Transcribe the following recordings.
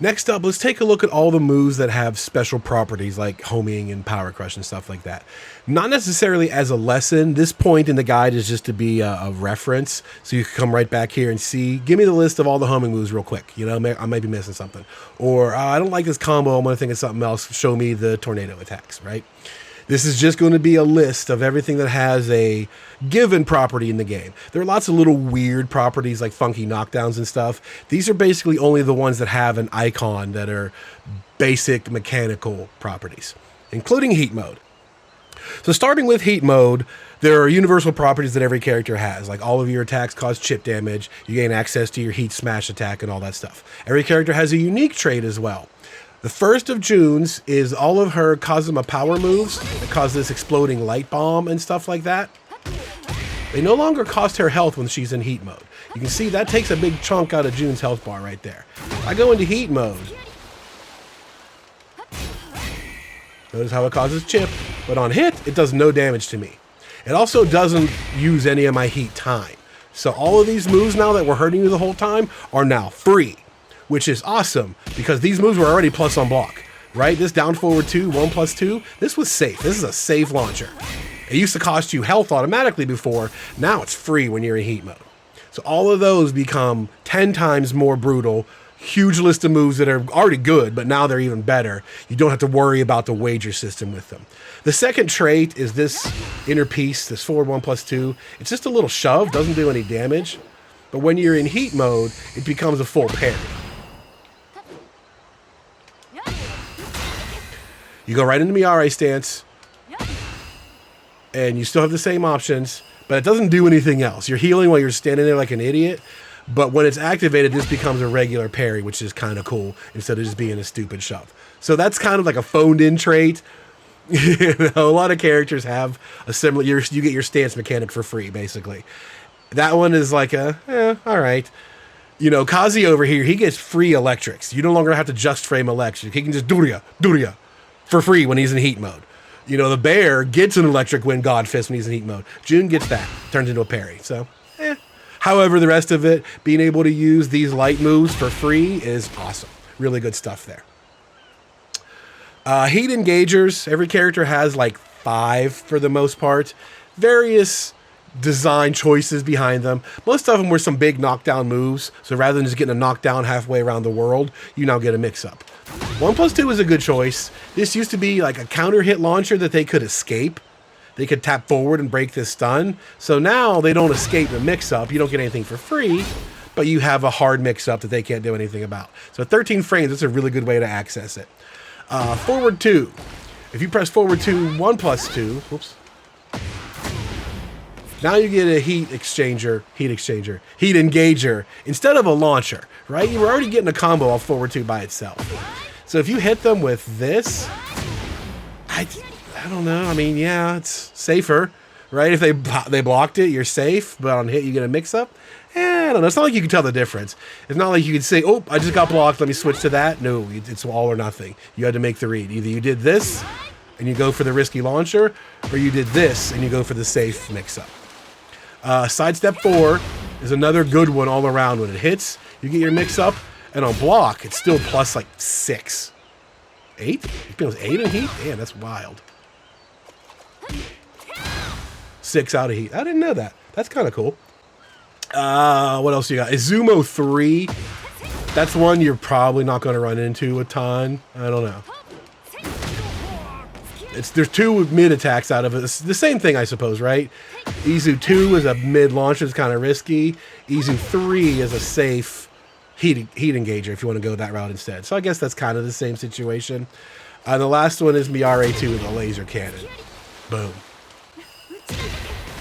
Next up, let's take a look at all the moves that have special properties like homing and power crush and stuff like that. Not necessarily as a lesson. This point in the guide is just to be a reference, so you can come right back here and see. Give me the list of all the homing moves real quick. You know, I might be missing something. Or I don't like this combo. I'm going to think of something else. Show me the tornado attacks, right? This is just going to be a list of everything that has a given property in the game. There are lots of little weird properties like funky knockdowns and stuff. These are basically only the ones that have an icon that are basic mechanical properties, including heat mode. So starting with heat mode, there are universal properties that every character has. Like all of your attacks cause chip damage. You gain access to your heat smash attack and all that stuff. Every character has a unique trait as well. The first of Jun's is all of her Kazama power moves that cause this exploding light bomb and stuff like that. They no longer cost her health when she's in heat mode. You can see that takes a big chunk out of Jun's health bar right there. I go into heat mode. Notice how it causes chip, but on hit, it does no damage to me. It also doesn't use any of my heat time. So all of these moves now that were hurting you the whole time are now free, which is awesome because these moves were already plus on block, right? This down forward 2, 1+2, this was safe. This is a safe launcher. It used to cost you health automatically before. Now it's free when you're in heat mode. So all of those become 10 times more brutal. Huge list of moves that are already good, but now they're even better. You don't have to worry about the wager system with them. The second trait is this inner piece, this forward 1+2. It's just a little shove, doesn't do any damage. But when you're in heat mode, it becomes a full parry. You go right into Miare stance, and you still have the same options, but it doesn't do anything else. You're healing while you're standing there like an idiot, but when it's activated, this becomes a regular parry, which is kind of cool, instead of just being a stupid shove. So that's kind of like a phoned-in trait. You know, a lot of characters have a similar, you get your stance mechanic for free, basically. That one is like all right. You know, Kazi over here, he gets free electrics. You no longer have to just frame electric. He can just do ya for free when he's in heat mode. You know, the bear gets an electric wind god fist when he's in heat mode. Jun gets that, turns into a parry. So, However, the rest of it, being able to use these light moves for free is awesome. Really good stuff there. Heat engagers, every character has like 5 for the most part. Various design choices behind them. Most of them were some big knockdown moves. So rather than just getting a knockdown halfway around the world, you now get a mix-up. 1+2 is a good choice. This used to be like a counter hit launcher that they could escape. They could tap forward and break this stun. So now they don't escape the mix-up. You don't get anything for free, but you have a hard mix-up that they can't do anything about. So 13 frames, that's a really good way to access it. Forward 2. If you press forward 2, 1+2, whoops. Now you get a heat engager, instead of a launcher, right? You were already getting a combo off forward 2 by itself. So if you hit them with this, I don't know. I mean, yeah, it's safer, right? If they blocked it, you're safe, but on hit you get a mix-up. I don't know. It's not like you can tell the difference. It's not like you can say, oh, I just got blocked, let me switch to that. No, it's all or nothing. You had to make the read. Either you did this and you go for the risky launcher, or you did this and you go for the safe mix-up. Sidestep 4 is another good one all around. When it hits, you get your mix-up, and on block, it's still plus like 6. 8? It feels 8 in heat? Damn, that's wild. 6 out of heat. I didn't know that. That's kind of cool. What else you got? Izumo 3. That's one you're probably not going to run into a ton. I don't know. There's 2 mid attacks out of it. It's the same thing, I suppose, right? Izu 2 is a mid launcher. It's kind of risky. Izu 3 is a safe heat engager if you want to go that route instead. So I guess that's kind of the same situation. The last one is Miare 2 with a laser cannon. Boom.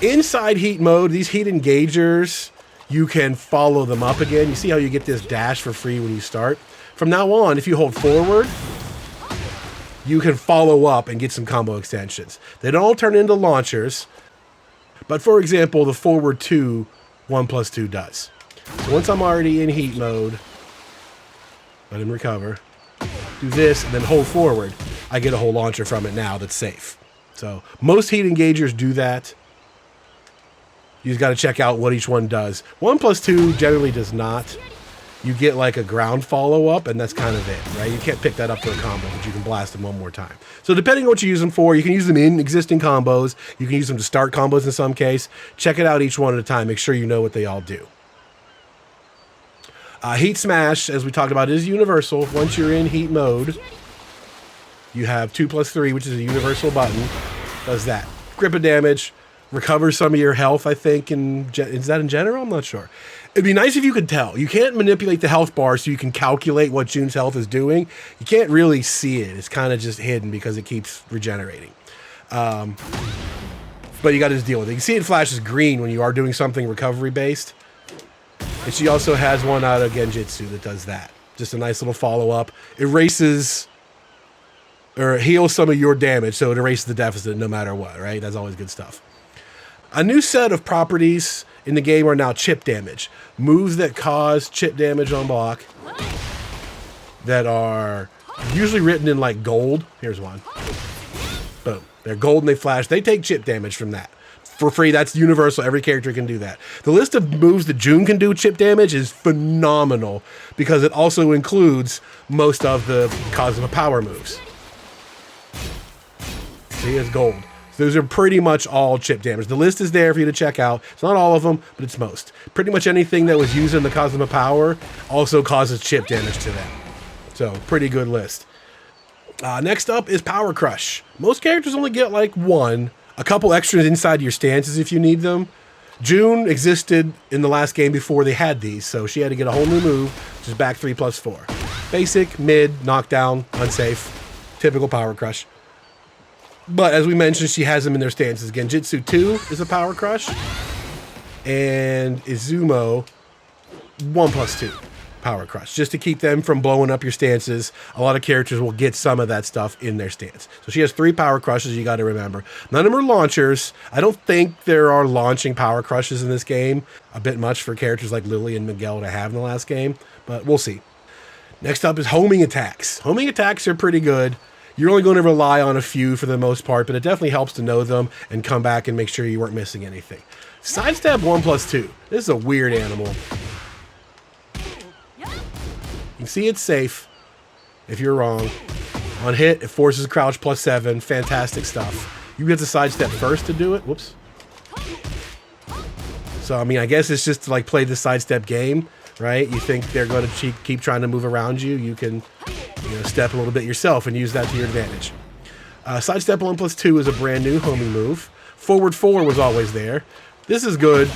Inside heat mode, these heat engagers, you can follow them up again. You see how you get this dash for free when you start? From now on, if you hold forward, you can follow up and get some combo extensions. They don't all turn into launchers, but for example, the forward 2, 1+2 does. So once I'm already in heat mode, let him recover, do this, and then hold forward, I get a whole launcher from it now that's safe. So most heat engagers do that. You just got to check out what each one does. 1+2 generally does not. you get like a ground follow-up, and that's kind of it, right? You can't pick that up for a combo, but you can blast them one more time. So depending on what you use them for, you can use them in existing combos. You can use them to start combos in some case. Check it out each one at a time. Make sure you know what they all do. Heat Smash, as we talked about, is universal. Once you're in heat mode, you have 2+3, which is a universal button. Does that. Grip of damage, recovers some of your health, I think. Is that in general? I'm not sure. It'd be nice if you could tell. You can't manipulate the health bar so you can calculate what Jun's health is doing. You can't really see it. It's kind of just hidden because it keeps regenerating. But you got to just deal with it. You can see it flashes green when you are doing something recovery-based. And she also has one out of Genjutsu that does that. Just a nice little follow-up. Erases or heals some of your damage, so it erases the deficit no matter what, right? That's always good stuff. A new set of properties in the game are now chip damage. Moves that cause chip damage on block that are usually written in like gold. Here's one. Boom. They're gold and they flash. They take chip damage from that. For free, that's universal. Every character can do that. The list of moves that Jun can do chip damage is phenomenal because it also includes most of the Kazama power moves. See, it's gold. So those are pretty much all chip damage. The list is there for you to check out. It's not all of them, but it's most. Pretty much anything that was used in the Kazama power also causes chip damage to them. So, pretty good list. Next up is Power Crush. Most characters only get like one. A couple extras inside your stances if you need them. Jun existed in the last game before they had these, so she had to get a whole new move, which is back 3+4. Basic, mid, knockdown, unsafe, typical Power Crush. But as we mentioned, she has them in their stances. Genjutsu 2 is a Power Crush, and Izumo 1+2 Power Crush, just to keep them from blowing up your stances. A lot of characters will get some of that stuff in their stance. So she has 3 Power Crushes, you got to remember. None of them are launchers. I don't think there are launching Power Crushes in this game. A bit much for characters like Lily and Miguel to have in the last game, but we'll see. Next up is homing attacks. Homing attacks are pretty good. You're only going to rely on a few for the most part, but it definitely helps to know them and come back and make sure you weren't missing anything. Sidestep 1+2. This is a weird animal. You can see it's safe if you're wrong. On hit, it forces crouch +7. Fantastic stuff. You have to sidestep first to do it. Whoops. So, I mean, I guess it's just to like play the sidestep game, right? You think they're going to keep trying to move around you. You can, step a little bit yourself and use that to your advantage. Sidestep 1+2 is a brand new homing move. Forward 4 was always there. This is good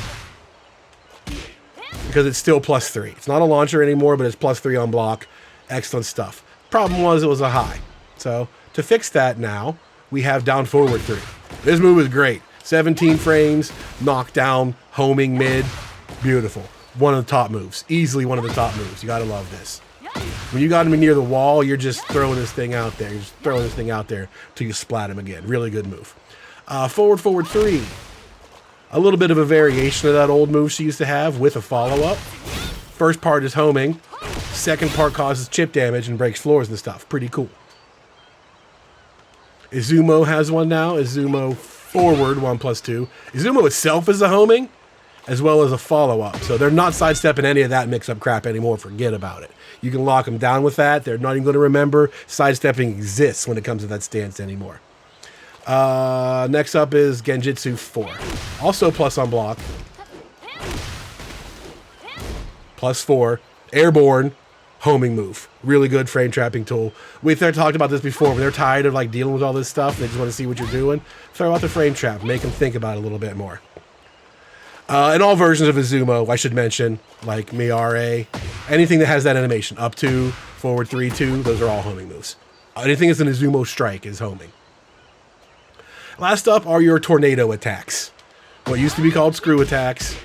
because it's still +3. It's not a launcher anymore, but it's +3 on block. Excellent stuff. Problem was it was a high. So to fix that now, we have down forward 3. This move is great. 17 frames, knockdown, homing mid. Beautiful. One of the top moves. Easily one of the top moves. You gotta love this. When you got him near the wall, you're just throwing this thing out there. You're just throwing this thing out there until you splat him again. Really good move. Forward 3. A little bit of a variation of that old move she used to have with a follow-up. First part is homing. Second part causes chip damage and breaks floors and stuff. Pretty cool. Izumo has one now. Izumo forward 1+2. Izumo itself is a homing as well as a follow-up. So they're not sidestepping any of that mix-up crap anymore. Forget about it. You can lock them down with that. They're not even going to remember sidestepping exists when it comes to that stance anymore. Next up is Genjutsu 4. Also plus on block. +4. Airborne. Homing move. Really good frame trapping tool. We've talked about this before. When they're tired of like dealing with all this stuff, they just want to see what you're doing. Throw out the frame trap. Make them think about it a little bit more. And all versions of Izumo, I should mention, like Miare, anything that has that animation, up 2, forward 3, 2, those are all homing moves. Anything that's an Izumo strike is homing. Last up are your tornado attacks. What used to be called screw attacks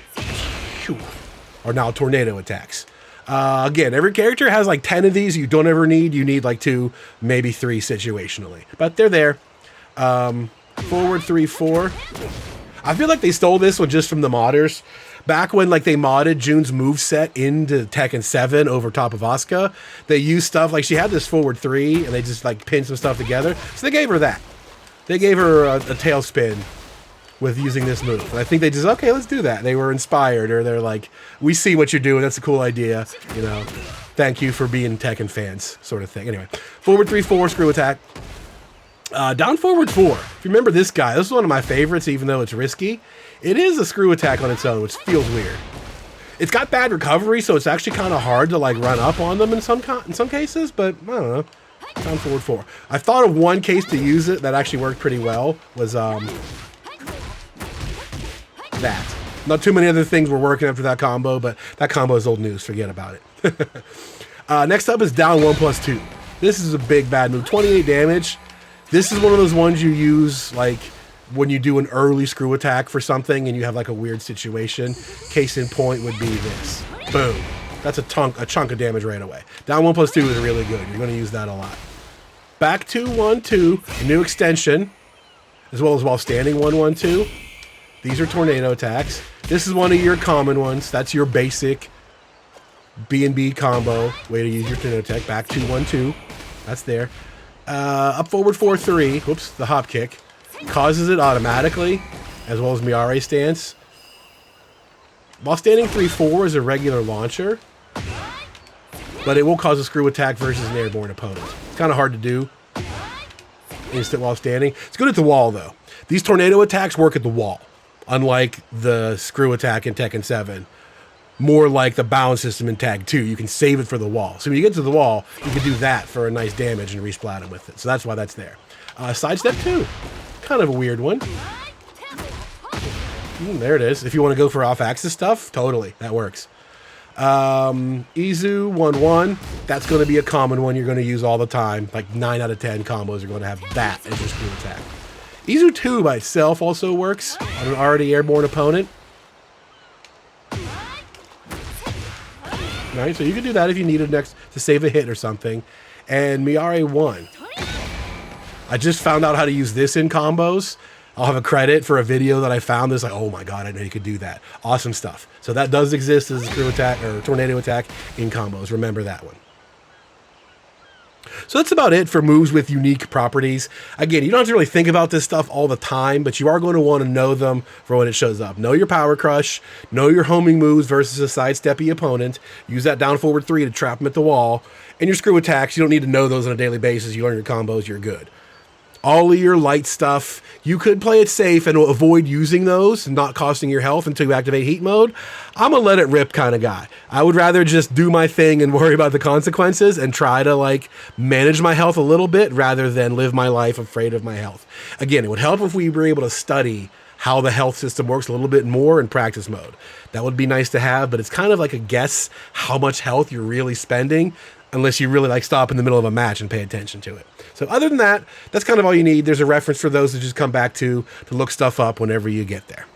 are now tornado attacks. Again, every character has like 10 of these you don't ever need. You need like 2, maybe 3 situationally. But they're there. Forward 3, 4. I feel like they stole this one just from the modders. Back when like they modded Jun's moveset into Tekken 7 over top of Asuka, they used stuff like she had this forward 3 and they just like pinned some stuff together. So they gave her that. They gave her a tailspin with using this move. And I think they just, okay, let's do that. They were inspired, or they're like, we see what you're doing. That's a cool idea. You know, thank you for being Tekken fans, sort of thing. Anyway, forward 3-4, screw attack. Down forward 4. If you remember this guy, this is one of my favorites, even though it's risky. It is a screw attack on its own, which feels weird. It's got bad recovery, so it's actually kind of hard to like run up on them in some cases, but I don't know. Down forward 4. I thought of one case to use it that actually worked pretty well, was that. Not too many other things were working after that combo, but that combo is old news. Forget about it. Next up is down 1+2. This is a big bad move. 28 damage. This is one of those ones you use like when you do an early screw attack for something and you have like a weird situation. Case in point would be this. Boom. That's a chunk of damage right away. Down 1+2 is really good. You're going to use that a lot. Back 2-1-2, new extension, as well as while standing 1-1-2. These are tornado attacks. This is one of your common ones. That's your basic B&B combo. Way to use your tornado attack. Back 2-1-2. That's there. Up forward 4-3. Whoops, the hop kick. Causes it automatically, as well as Miare stance. While standing 3-4 is a regular launcher, but it will cause a screw attack versus an airborne opponent. It's kind of hard to do. Instant while standing. It's good at the wall, though. These tornado attacks work at the wall, unlike the screw attack in Tekken 7. More like the balance system in Tag 2. You can save it for the wall. So when you get to the wall, you can do that for a nice damage and resplat them with it. So that's why that's there. Sidestep 2. Kind of a weird one. There it is. If you want to go for off-axis stuff, totally. That works. Izu 1-1. That's going to be a common one you're going to use all the time. Like 9 out of 10 combos are going to have that as your screw attack. Izu 2 by itself also works on an already airborne opponent. Right, so you can do that if you need it next to save a hit or something. And Miare 1. I just found out how to use this in combos. I'll have a credit for a video that I found that's like, oh my god, I know you could do that. Awesome stuff. So that does exist as a screw attack or tornado attack in combos. Remember that one. So that's about it for moves with unique properties. Again, you don't have to really think about this stuff all the time, but you are going to want to know them for when it shows up. Know your power crush, know your homing moves versus a sidesteppy opponent. Use that down forward 3 to trap them at the wall. And your screw attacks, you don't need to know those on a daily basis. You learn your combos, you're good. All of your light stuff, you could play it safe and avoid using those, not costing your health until you activate heat mode. I'm a let it rip kind of guy. I would rather just do my thing and worry about the consequences and try to like manage my health a little bit rather than live my life afraid of my health. Again, it would help if we were able to study how the health system works a little bit more in practice mode. That would be nice to have, but it's kind of like a guess how much health you're really spending unless you really like stop in the middle of a match and pay attention to it. So other than that, that's kind of all you need. There's a reference for those to just come back to look stuff up whenever you get there.